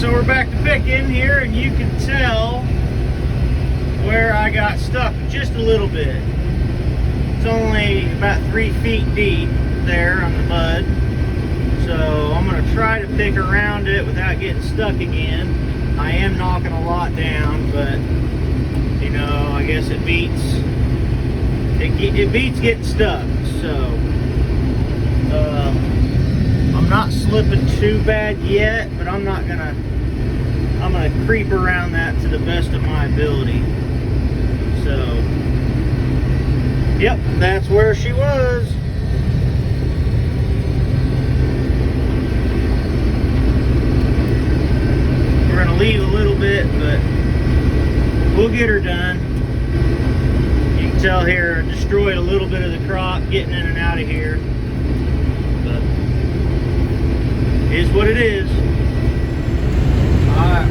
So we're back to picking here, and you can tell where I got stuck just a little bit. It's only about 3 feet deep there on the mud. So I'm going to try to pick around it without getting stuck again. I am knocking a lot down, but you know, I guess it beats getting stuck. So I'm not slipping too bad yet, but I'm gonna creep around that to the best of my ability. So yep, that's where she was. We're gonna leave a little bit, but we'll get her done. You can tell here, I destroyed a little bit of the crop getting in and out of here. But it is what it is. Alright,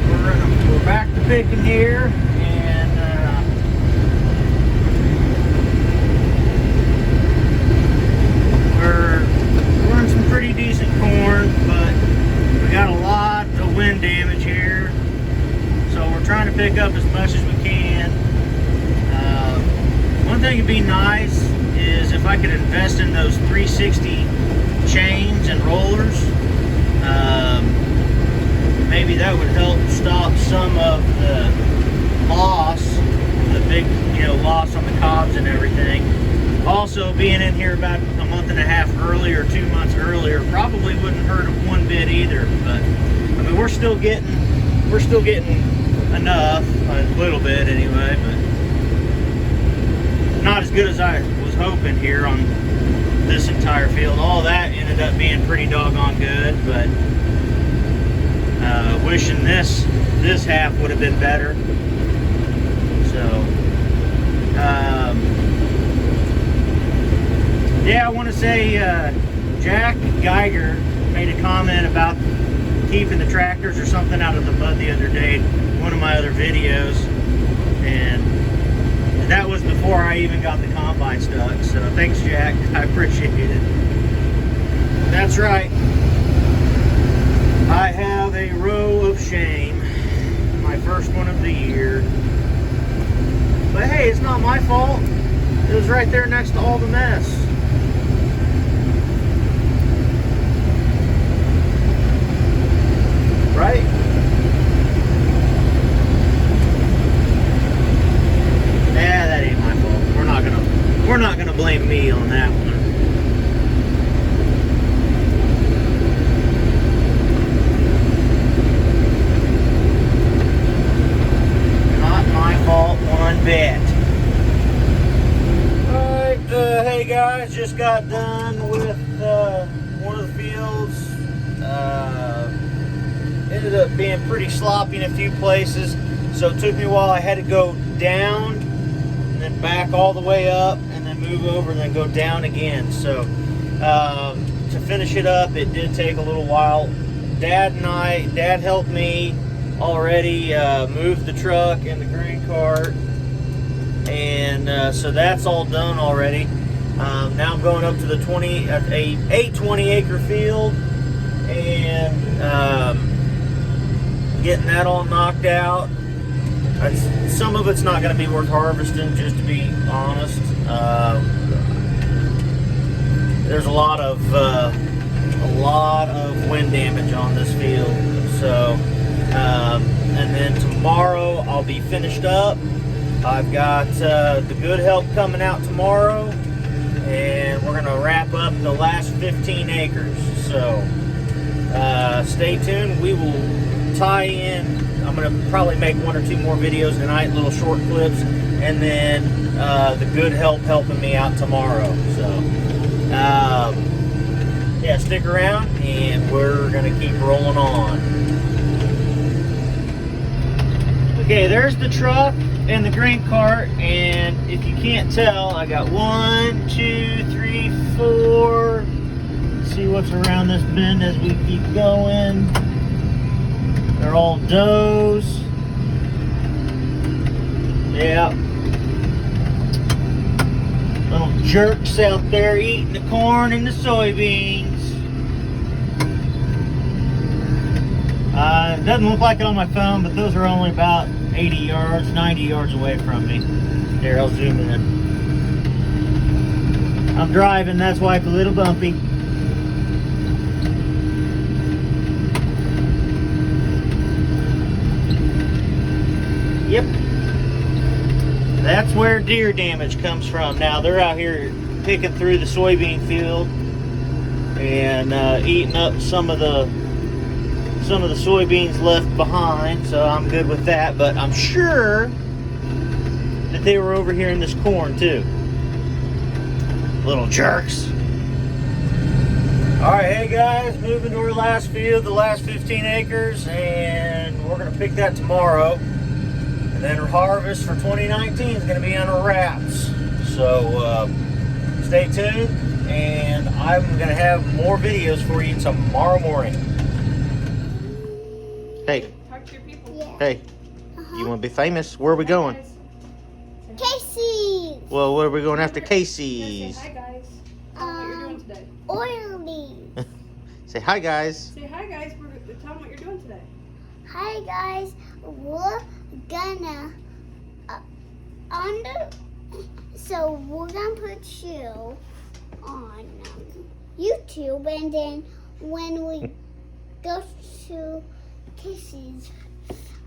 we're back to picking here, and we're in some pretty decent corn, but we got a lot of wind damage here, so we're trying to pick up as much as we can. One thing would be nice is if I could invest in those 360 chains and rollers. Maybe that would help stop some of the loss, the big, loss on the cobs and everything. Also, being in here about a month and a half early or 2 months earlier probably wouldn't hurt one bit either. But I mean, we're still getting enough, a little bit anyway, but not as good as I was hoping here on this entire field. All that ended up being pretty doggone good, but wishing this half would have been better. So yeah, I want to say Jack Geiger made a comment about keeping the tractors or something out of the mud the other day in one of my other videos, and that was before I even got the combine stuck. So thanks, Jack, I appreciate it. That's right, I have a row of shame, my first one of the year. But hey, it's not my fault. It was right there next to all the mess. Right? Yeah, that ain't my fault. We're not gonna blame me on that one. One bit. Alright, hey guys, just got done with one of the fields. Ended up being pretty sloppy in a few places, so it took me a while. I had to go down and then back all the way up and then move over and then go down again. So to finish it up, it did take a little while. Dad helped me already move the truck and the grain cart, and so that's all done already. Now I'm going up to the 20 acre field and getting that all knocked out. Some of it's not going to be worth harvesting, just to be honest. There's a lot of wind damage on this field, so and then tomorrow I'll be finished up. I've got the Good Help coming out tomorrow, and we're gonna wrap up the last 15 acres. So stay tuned. We will tie in. I'm gonna probably make 1 or 2 more videos tonight, little short clips, and then the Good Help helping me out tomorrow. So yeah, stick around and we're gonna keep rolling on. Okay, there's the truck and the grain cart, and if you can't tell, I got 1, 2, 3, 4. Let's see what's around this bend as we keep going. They're all does. Yeah. Little jerks out there eating the corn and the soybeans. It doesn't look like it on my phone, but those are only about 80 yards, 90 yards away from me. Here, I'll zoom in. I'm driving, that's why it's a little bumpy. Yep. That's where deer damage comes from. Now, they're out here picking through the soybean field and eating up some of the soybeans left behind, so I'm good with that. But I'm sure that they were over here in this corn too. Little jerks. All right, hey guys, moving to our last field, the last 15 acres, and we're gonna pick that tomorrow. And then our harvest for 2019 is gonna be on our wraps. So stay tuned, and I'm gonna have more videos for you tomorrow morning. Hey. Talk to your people. Yeah. Hey. You wanna be famous? Where are we going? Casey. Well, where are we going after Say Casey's? hi, guys. Tell them what you're doing today. Oily. Say hi, guys. Say hi, guys. Tell them what you're doing today. Hi guys, we're gonna we're gonna put you on YouTube, and then when we go to Casey's,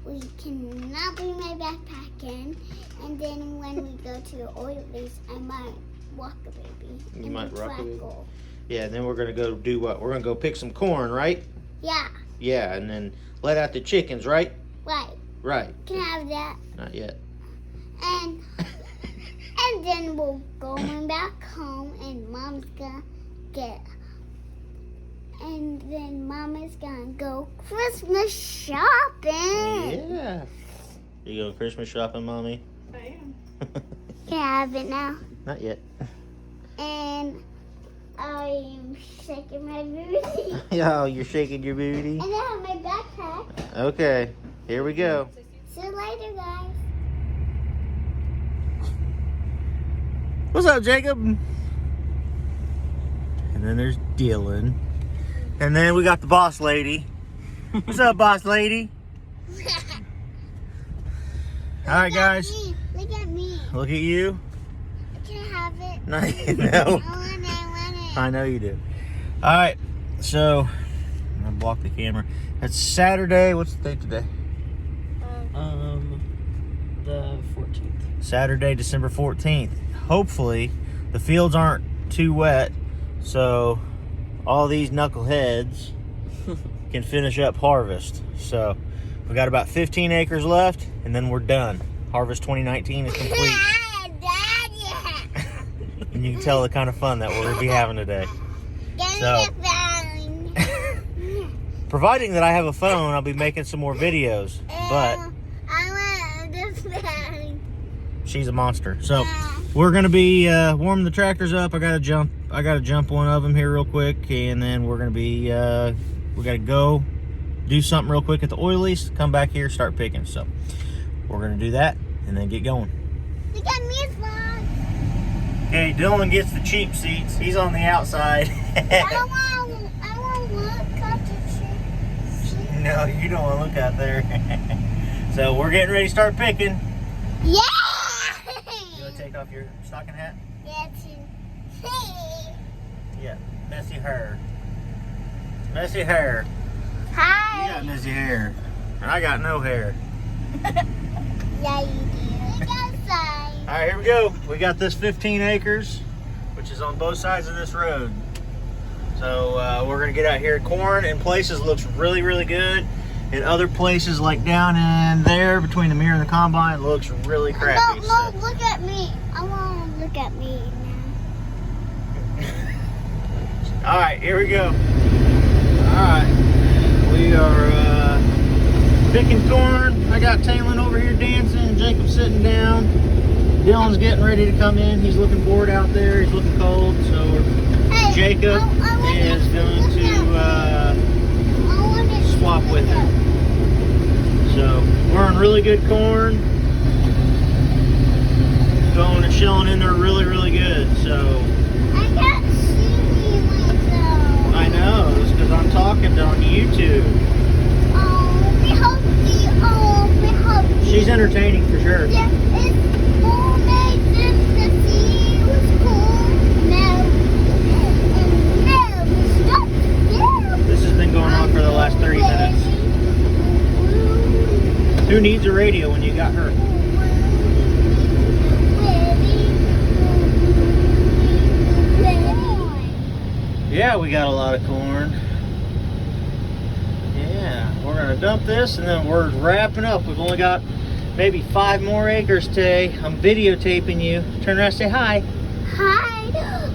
we cannot bring my backpack in, and then when we go to Oilers, I might walk a baby. You and might rock a baby. crackle. Yeah, and then we're gonna go do what? We're gonna go pick some corn, right? Yeah, Yeah, and then let out the chickens, right? right. Right. Can I have that? Not yet. And then we'll go back home, and Mom's gonna go Christmas shopping. Yeah. You going Christmas shopping, Mommy? I am. Can I have it now? Not yet. And I'm shaking my booty. Oh, you're shaking your booty. And I have my backpack. Okay, here we go. See you later, guys. What's up, Jacob? And then there's Dylan. And then we got the boss lady. What's up, boss lady? All right, guys. Look at me. Look at you. Can I have it? No. I want it. I know you do. All right, so I'm gonna block the camera. It's Saturday. What's the date today? The 14th. Saturday, December 14th. Hopefully, the fields aren't too wet, so all these knuckleheads can finish up harvest. So we got about 15 acres left, and then we're done. Harvest 2019 is complete. And you can tell the kind of fun that we're going to be having today. So, providing that I have a phone, I'll be making some more videos. But I want this phone. she's a monster. So we're going to be warming the tractors up. I got to jump one of them here real quick, and then we're going to be we got to go do something real quick at the oil lease. Come back here, start picking. So we're going to do that and then get going. Look at me, vlog. Okay, Dylan gets the cheap seats. He's on the outside. I want to look up the tree. No, you don't want to look out there. So we're getting ready to start picking. Yeah! You want to take off your stocking hat? Hey. Yeah, messy hair. Messy hair. You Hi. got messy hair. And I got no hair. Yeah, you do. Look outside. All right, here we go. We got this 15 acres, which is on both sides of this road. So we're gonna get out here. Corn in places looks really, really good. In other places, like down in there between the mirror and the combine, looks really crappy. No, look at me. I want to look at me now. All right, here we go. All right, we are picking corn. I got Taylor over here dancing, Jacob sitting down. Dylan's getting ready to come in. He's looking bored out there. He's looking cold. So Hey, Jacob I is going to swap with him. So we're on really good corn. Going and chilling in there really, really good. So I can't see myself. I know, it's because I'm talking on YouTube. Oh, She's entertaining for sure. Yeah, it's all made the sea was cool. No. No. Stop. No. This has been going on for the last 30 minutes. Who needs a radio when you got her? Yeah, we got a lot of corn. Yeah, we're gonna dump this and then we're wrapping up. We've only got maybe 5 more acres today. I'm videotaping you. Turn around and say hi. Hi,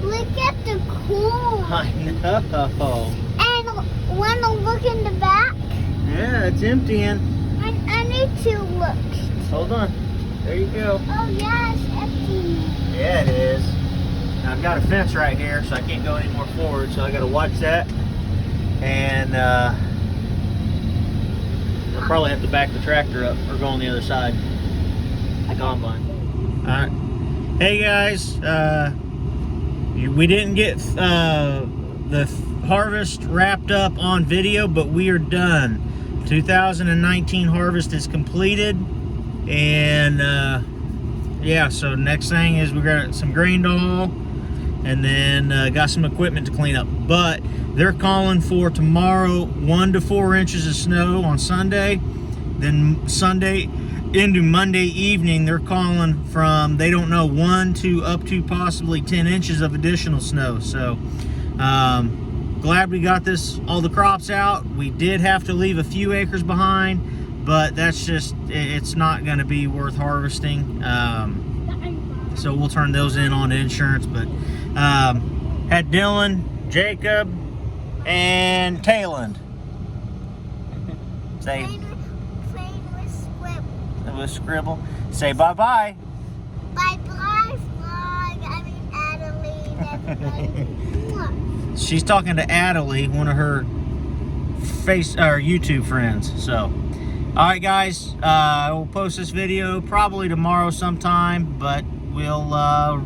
look at the corn. I know. And when I look in the back, Yeah, it's emptying. I need to look. Hold on. There you go. Oh yeah, it's empty. Yeah, it is. Now, I've got a fence right here, so I can't go any more forward, so I gotta watch that. And I'll probably have to back the tractor up or go on the other side. The combine. Alright. Hey guys, we didn't get the harvest wrapped up on video, but we are done. 2019 harvest is completed, and yeah, so next thing is we got some grain to haul, and then got some equipment to clean up. But they're calling for tomorrow 1 to 4 inches of snow on Sunday. Then Sunday into Monday evening, they're calling from, they don't know, 1 to up to possibly 10 inches of additional snow. So glad we got all the crops out. We did have to leave a few acres behind, but that's just, it's not going to be worth harvesting. So we'll turn those in on insurance. But had Dylan, Jacob, and Tayland. Say with Scribble. Say bye-bye. Bye-bye, vlog. I mean, Adeline, everybody. She's talking to Adelie, one of her YouTube friends. So, all right, guys, we'll post this video probably tomorrow sometime, but we'll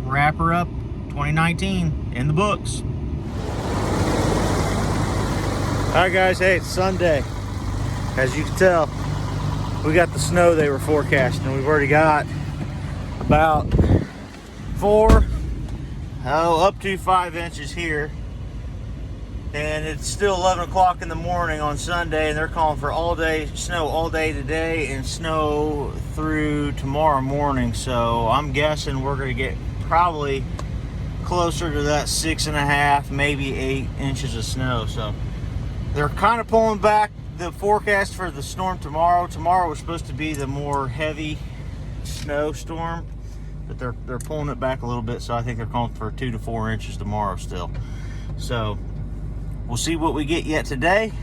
wrap her up 2019 in the books. All right, guys. Hey, it's Sunday. As you can tell, we got the snow they were forecasting. We've already got about 4, up to 5 inches here. And it's still 11 o'clock in the morning on Sunday, and they're calling for all day snow all day today and snow through tomorrow morning. So I'm guessing we're going to get probably closer to that 6.5, maybe 8 inches of snow. So they're kind of pulling back the forecast for the storm tomorrow. Tomorrow was supposed to be the more heavy snowstorm, but they're pulling it back a little bit. So I think they're calling for 2 to 4 inches tomorrow still. So we'll see what we get yet today.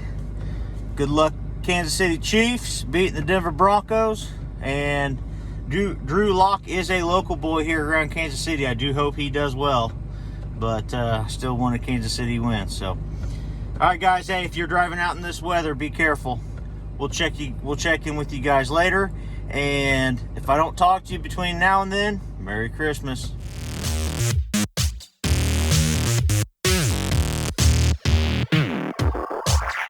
Good luck, Kansas City Chiefs beating the Denver Broncos. And Drew Lock is a local boy here around Kansas City. I do hope he does well, but still want a Kansas City win. So, all right, guys. Hey, if you're driving out in this weather, be careful. We'll check in with you guys later. And if I don't talk to you between now and then, Merry Christmas.